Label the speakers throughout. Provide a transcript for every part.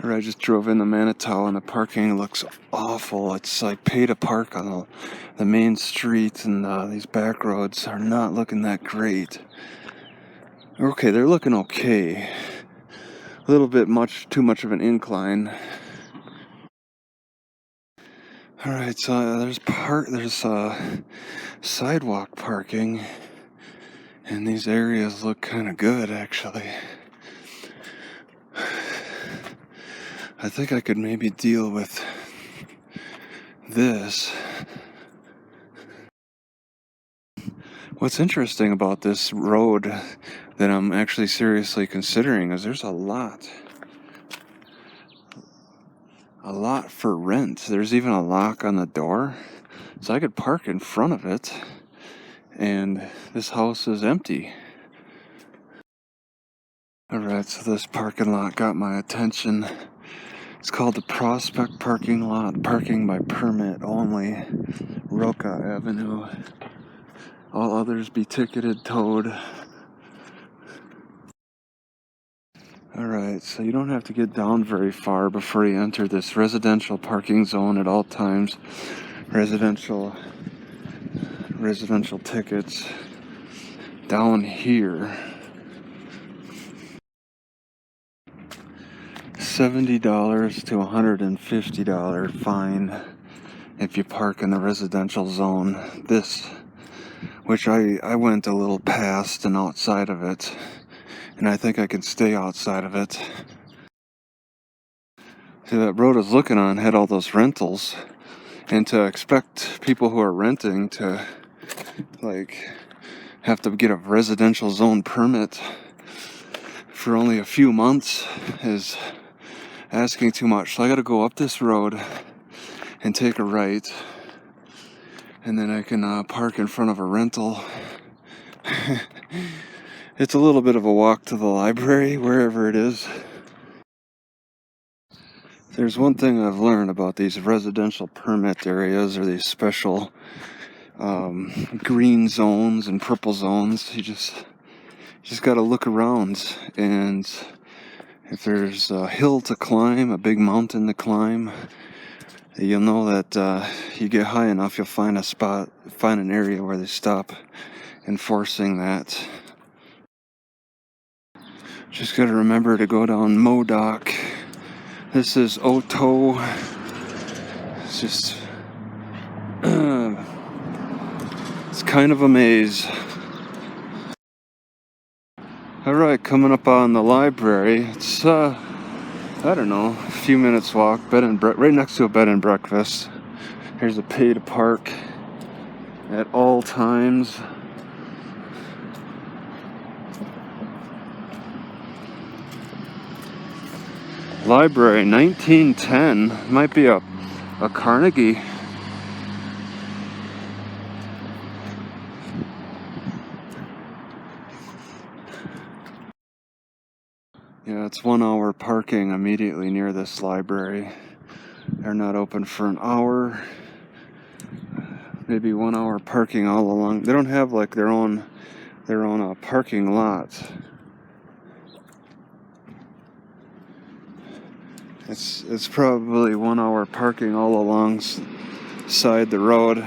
Speaker 1: I just drove into Manitou and the parking looks awful. It's like pay to park on the main street, and these back roads are not looking that great. Okay, they're looking okay. A little bit too much of an incline. Alright, so there's sidewalk parking, and these areas look kind of good actually. I think I could maybe deal with this. What's interesting about this road that I'm actually seriously considering is there's a lot for rent. There's even a lock on the door, so I could park in front of it, and this house is empty. Alright, so this parking lot got my attention. It's called the Prospect Parking Lot, parking by permit only, Roca Avenue. All others be ticketed, towed. Alright, so you don't have to get down very far before you enter this residential parking zone at all times. Residential tickets down here. $70 to $150 fine if you park in the residential zone. This, which I went a little past and outside of it, and I think I can stay outside of it. See, that road I was looking on had all those rentals, and to expect people who are renting to have to get a residential zone permit for only a few months is asking too much. So I gotta go up this road and take a right, and then I can park in front of a rental. It's a little bit of a walk to the library, wherever it is. There's one thing I've learned about these residential permit areas, or these special green zones and purple zones. You just gotta look around, and if there's a hill to climb, a big mountain to climb, you'll know that you get high enough, you'll find an area where they stop enforcing that. Just gotta remember to go down Modoc. This is Oto. It's just it's kind of a maze. Alright, coming up on the library. It's I don't know, a few minutes walk. Right next to a bed and breakfast. Here's a pay to park at all times. Library, 1910. Might be a Carnegie. Yeah, it's 1 hour parking immediately near this library. They're not open for an hour. Maybe 1 hour parking all along. They don't have their own parking lot. It's probably 1 hour parking all alongside the road.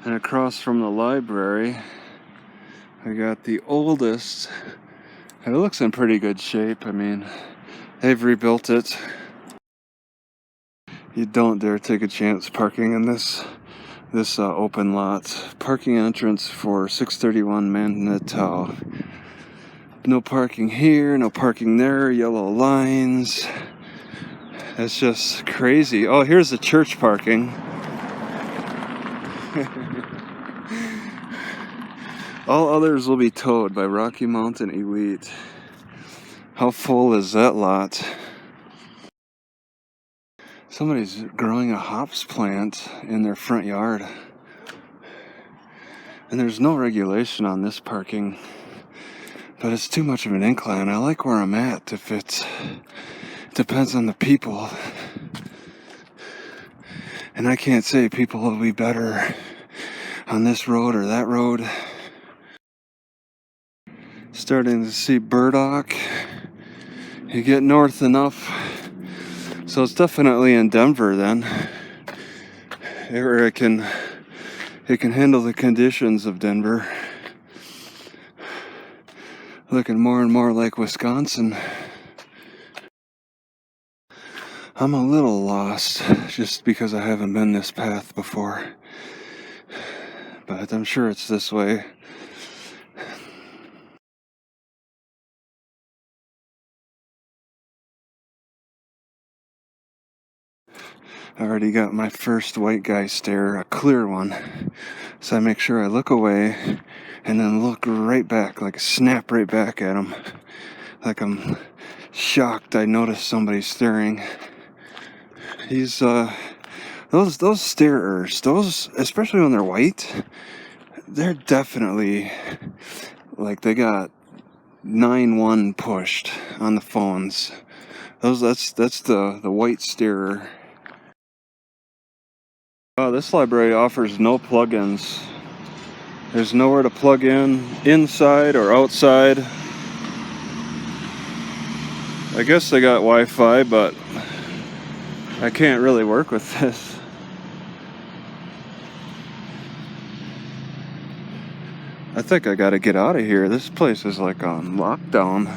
Speaker 1: And across from the library, I got the oldest. It looks in pretty good shape. I mean, they've rebuilt it. You don't dare take a chance parking in this open lot. Parking entrance for 631 Manitou. No parking here, no parking there, yellow lines. It's just crazy. Oh, here's the church parking. All others will be towed by Rocky Mountain Elite. How full is that lot? Somebody's growing a hops plant in their front yard. And there's no regulation on this parking, but it's too much of an incline. I like where I'm at. If it depends on the people. And I can't say people will be better on this road or that road. Starting to see burdock You get north enough, so it's definitely in Denver then, where it can handle the conditions of Denver. Looking more and more like Wisconsin. I'm a little lost just because I haven't been this path before, but I'm sure it's this way. I already got my first white guy stare, a clear one. So I make sure I look away and then look right back, like snap right back at him. Like I'm shocked I noticed somebody staring. He's, those starers, those, especially when they're white, they're definitely, like they got 9-1 pushed on the phones. That's the white starer. This library offers no plugins. There's nowhere to plug in, inside or outside. I guess they got Wi-Fi, but I can't really work with this. I think I gotta get out of here. This place is like on lockdown.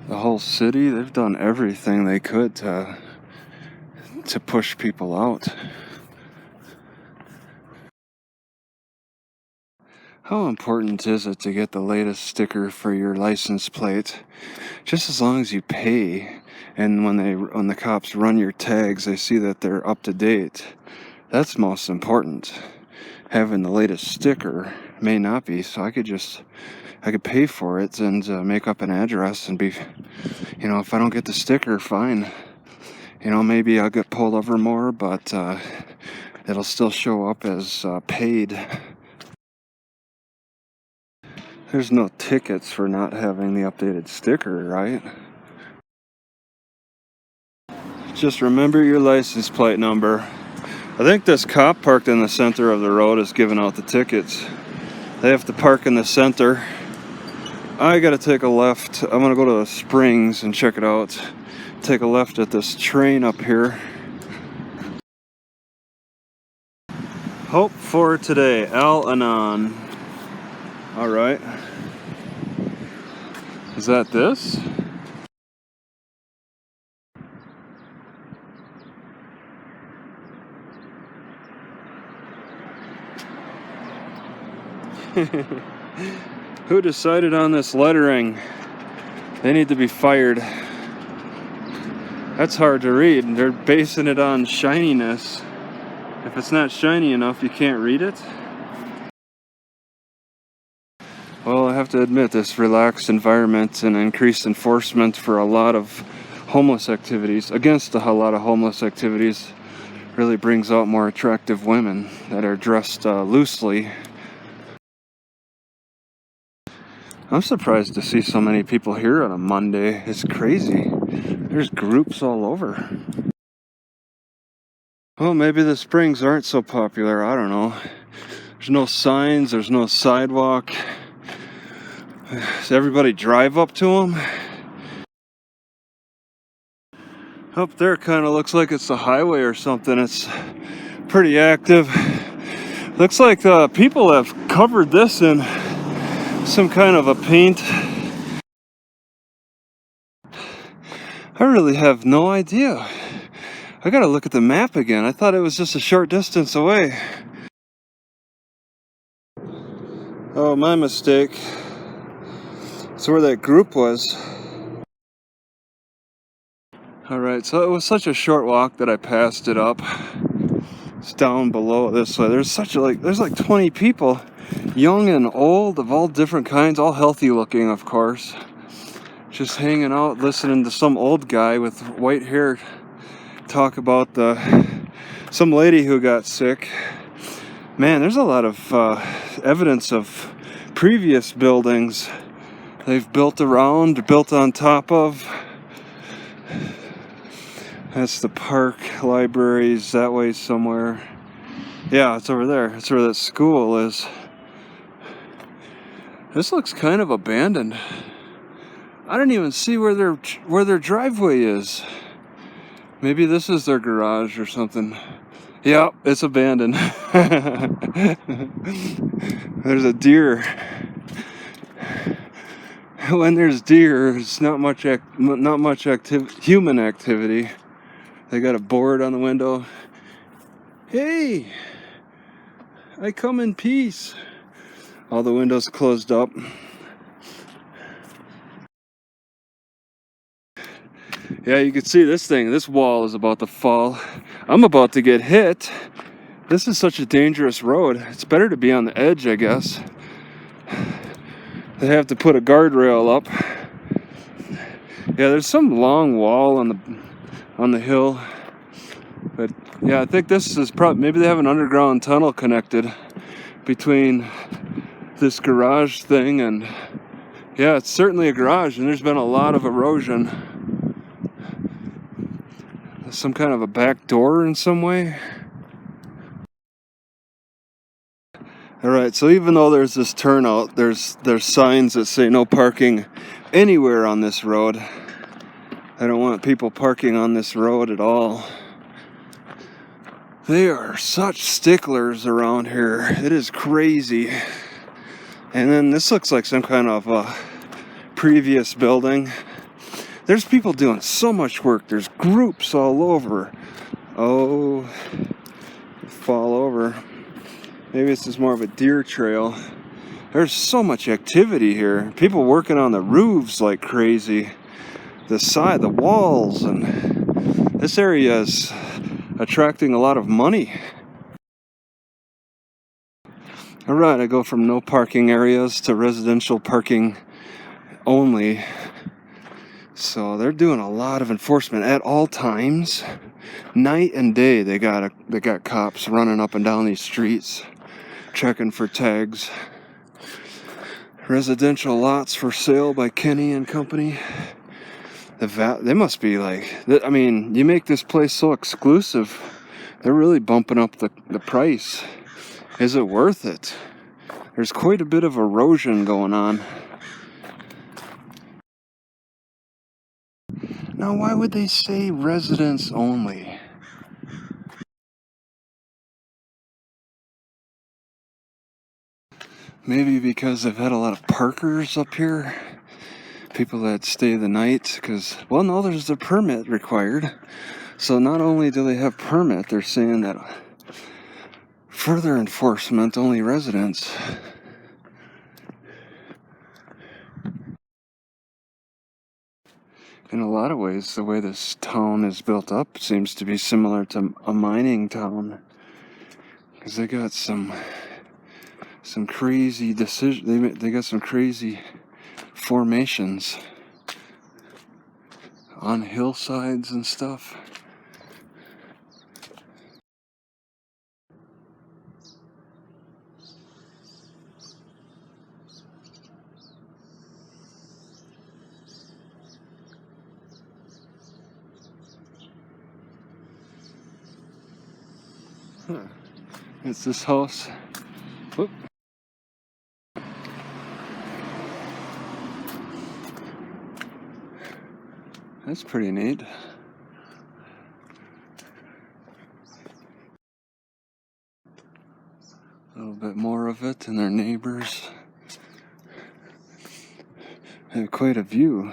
Speaker 1: The whole city, they've done everything they could to push people out. How important is it to get the latest sticker for your license plate? Just as long as you pay, and when the cops run your tags, they see that they're up to date. That's most important. Having the latest sticker may not be, so I could pay for it and make up an address and be, if I don't get the sticker, fine. Maybe I'll get pulled over more, but it'll still show up as paid. There's no tickets for not having the updated sticker, right? Just remember your license plate number. I think this cop parked in the center of the road is giving out the tickets. They have to park in the center. I gotta take a left. I'm gonna go to the Springs and check it out. Take a left at this train up here. Hope for today, Al-Anon. Alright. Is that this? Who decided on this lettering? They need to be fired. That's hard to read. They're basing it on shininess. If it's not shiny enough, you can't read it. Well, I have to admit, this relaxed environment and increased enforcement for a lot of homeless activities, against a lot of homeless activities, really brings out more attractive women that are dressed loosely. I'm surprised to see so many people here on a Monday. It's crazy. There's groups all over. Well, maybe the Springs aren't so popular. I don't know. There's no signs. There's no sidewalk. Does everybody drive up to them? Up there kind of looks like it's a highway or something. It's pretty active. Looks like people have covered this in some kind of a paint. I really have no idea. I gotta look at the map again. I thought it was just a short distance away. Oh, my mistake. It's where that group was. Alright, so it was such a short walk that I passed it up. It's down below this way. There's like 20 people, young and old, of all different kinds, all healthy looking, of course. Just hanging out, listening to some old guy with white hair talk about some lady who got sick. Man, there's a lot of evidence of previous buildings they've built around, built on top of. That's the park, libraries, that way somewhere. Yeah, it's over there. That's where that school is. This looks kind of abandoned. I don't even see where their driveway is. Maybe this is their garage or something. Yep, it's abandoned. There's a deer. When there's deer, it's not much human activity. They got a board on the window. Hey, I come in peace. All the windows closed up. Yeah, you can see this wall is about to fall. I'm about to get hit. This is such a dangerous road. It's better to be on the edge, I guess. They have to put a guardrail up. Yeah, there's some long wall on the hill. But yeah, I think this is probably, maybe they have an underground tunnel connected between this garage thing and, yeah, it's certainly a garage, and there's been a lot of erosion. Some kind of a back door in some way. Alright, so even though there's this turnout, there's signs that say no parking anywhere on this road. I don't want people parking on this road at all. They are such sticklers around here. It is crazy. And then this looks like some kind of previous building. There's people doing so much work. There's groups all over. Oh, fall over. Maybe this is more of a deer trail. There's so much activity here. People working on the roofs like crazy. The walls, and this area is attracting a lot of money. Alright, I go from no parking areas to residential parking only. So they're doing a lot of enforcement at all times. Night and day they got cops running up and down these streets, checking for tags. Residential lots for sale by Kenny and Company. They must be like, I mean, you make this place so exclusive, they're really bumping up the price. Is it worth it? There's quite a bit of erosion going on. Now, why would they say residents only? Maybe because they've had a lot of parkers up here. People that stay the night, because, well, no, there's a permit required. So not only do they have permit, they're saying that further enforcement, only residents. In a lot of ways, the way this town is built up seems to be similar to a mining town. Because they got some crazy decisions. They got some crazy formations on hillsides and stuff. Huh. It's this house. Whoop. That's pretty neat. A little bit more of it and their neighbors. They have quite a view.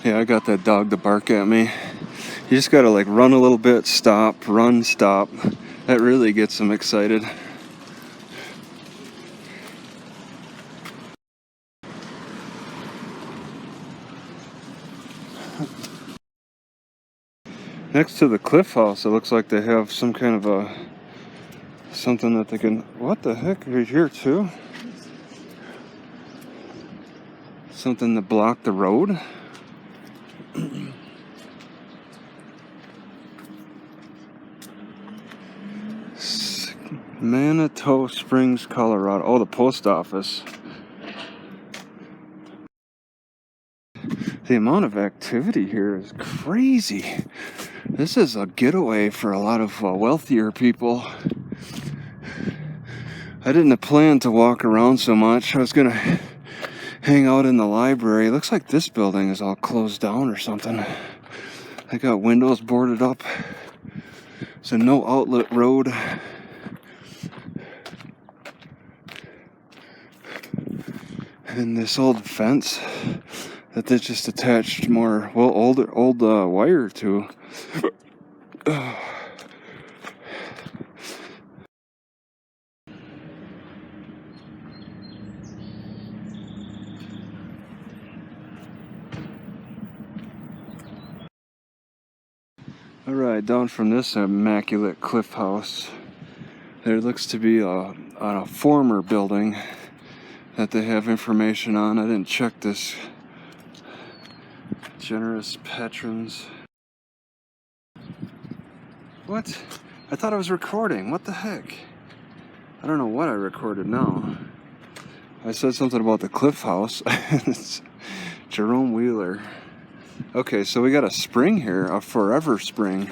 Speaker 1: Yeah, I got that dog to bark at me. You just gotta like run a little bit, stop, run, stop. That really gets them excited. Next to the cliff house, it looks like they have some kind of something that they can, what the heck, right here too? Something to block the road? Manitou Springs, Colorado. Oh, the post office. The amount of activity here is crazy. This is a getaway for a lot of wealthier people. I didn't plan to walk around so much. I was gonna hang out in the library. It looks like this building is all closed down or something. They got windows boarded up. It's a no outlet road. And this old fence that they just attached more, well, old wire to. Alright, down from this immaculate cliff house, there looks to be a former building that they have information on. I didn't check this. Generous patrons. What? I thought I was recording. What the heck? I don't know what I recorded now. I said something about the cliff house. It's Jerome Wheeler. Okay, so we got a spring here, a forever spring.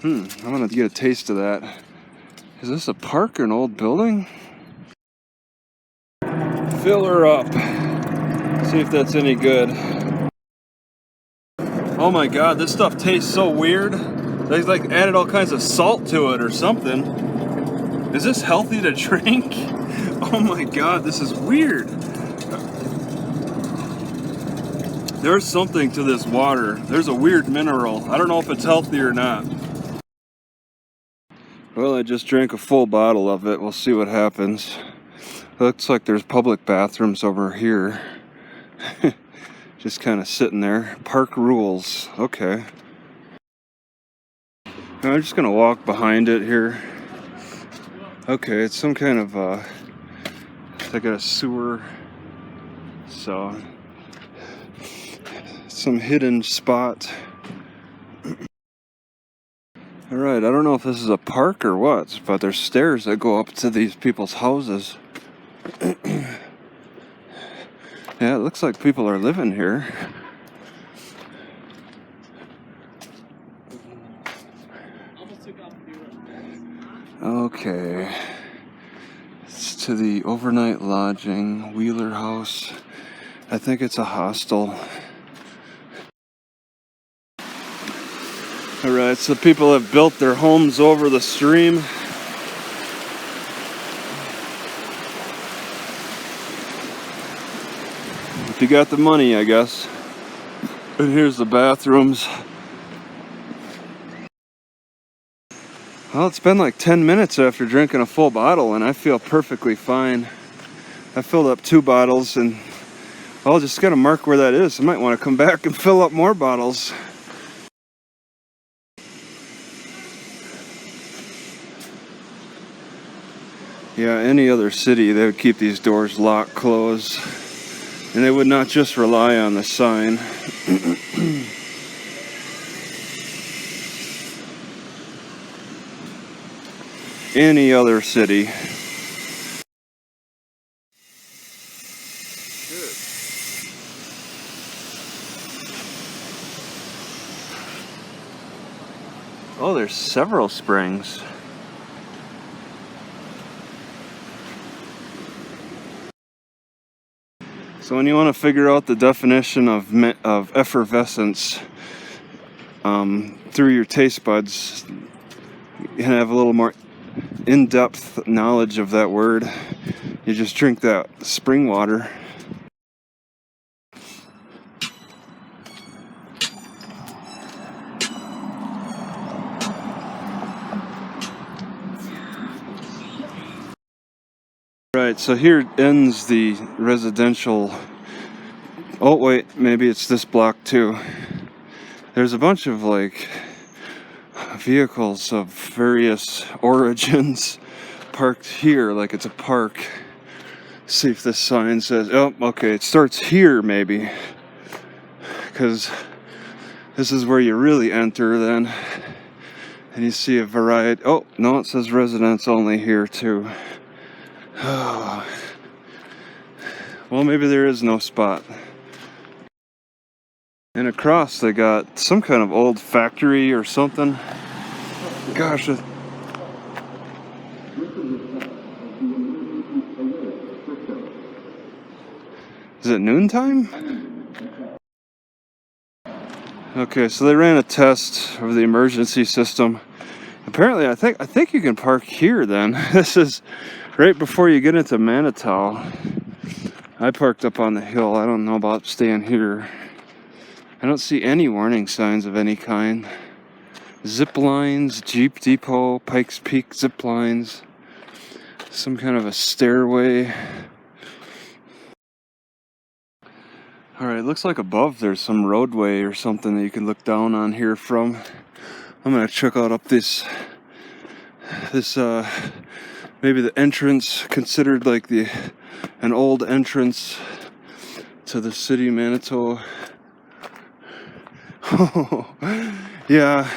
Speaker 1: I'm gonna get a taste of that. Is this a park or an old building? Fill her up. See if that's any good. Oh my god, this stuff tastes so weird. They like added all kinds of salt to it or something. Is this healthy to drink? Oh my god, this is weird. There's something to this water. There's a weird mineral. I don't know if it's healthy or not. Well, I just drank a full bottle of it. We'll see what happens. Looks like there's public bathrooms over here. Just kind of sitting there. Park rules. Okay. I'm just gonna walk behind it here. Okay, it's some kind of they got a sewer, so some hidden spot. Alright, I don't know if this is a park or what, but there's stairs that go up to these people's houses. Yeah, it looks like people are living here. Okay. It's to the overnight lodging, Wheeler House. I think it's a hostel. Alright, so people have built their homes over the stream. If you got the money, I guess. And here's the bathrooms. Well, it's been like 10 minutes after drinking a full bottle, and I feel perfectly fine. I filled up 2 bottles, and I'll just gotta mark where that is. I might want to come back and fill up more bottles. Yeah, any other city, they would keep these doors locked, closed, and they would not just rely on the sign. Any other city. Oh, there's several springs. So when you want to figure out the definition of effervescence through your taste buds, you have a little more in-depth knowledge of that word. You just drink that spring water. Right, so here ends the residential. Oh wait, maybe it's this block too. There's a bunch of like vehicles of various origins parked here like it's a park. See if this sign says, oh, okay, it starts here maybe, because this is where you really enter then. And you see a variety. Oh, no, it says residents only here too. Well, maybe there is no spot. And across they got some kind of old factory or something. Gosh, is it noontime? Okay, so they ran a test of the emergency system. Apparently, I think you can park here then. This is right before you get into Manitou. I parked up on the hill. I don't know about staying here. I don't see any warning signs of any kind. Zip lines, Jeep Depot, Pikes Peak zip lines, some kind of a stairway. Alright, looks like above there's some roadway or something that you can look down on here from. I'm gonna check out up this maybe the entrance, considered like an old entrance to the city of Manitou. Yeah,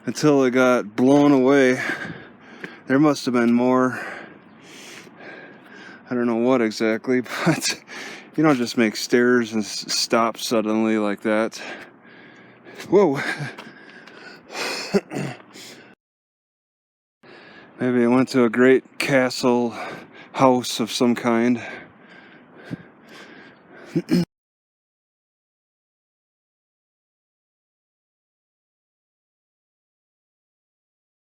Speaker 1: until it got blown away. There must have been more. I don't know what exactly, but you don't just make stairs and stop suddenly like that. Whoa. Maybe I went to a great castle house of some kind.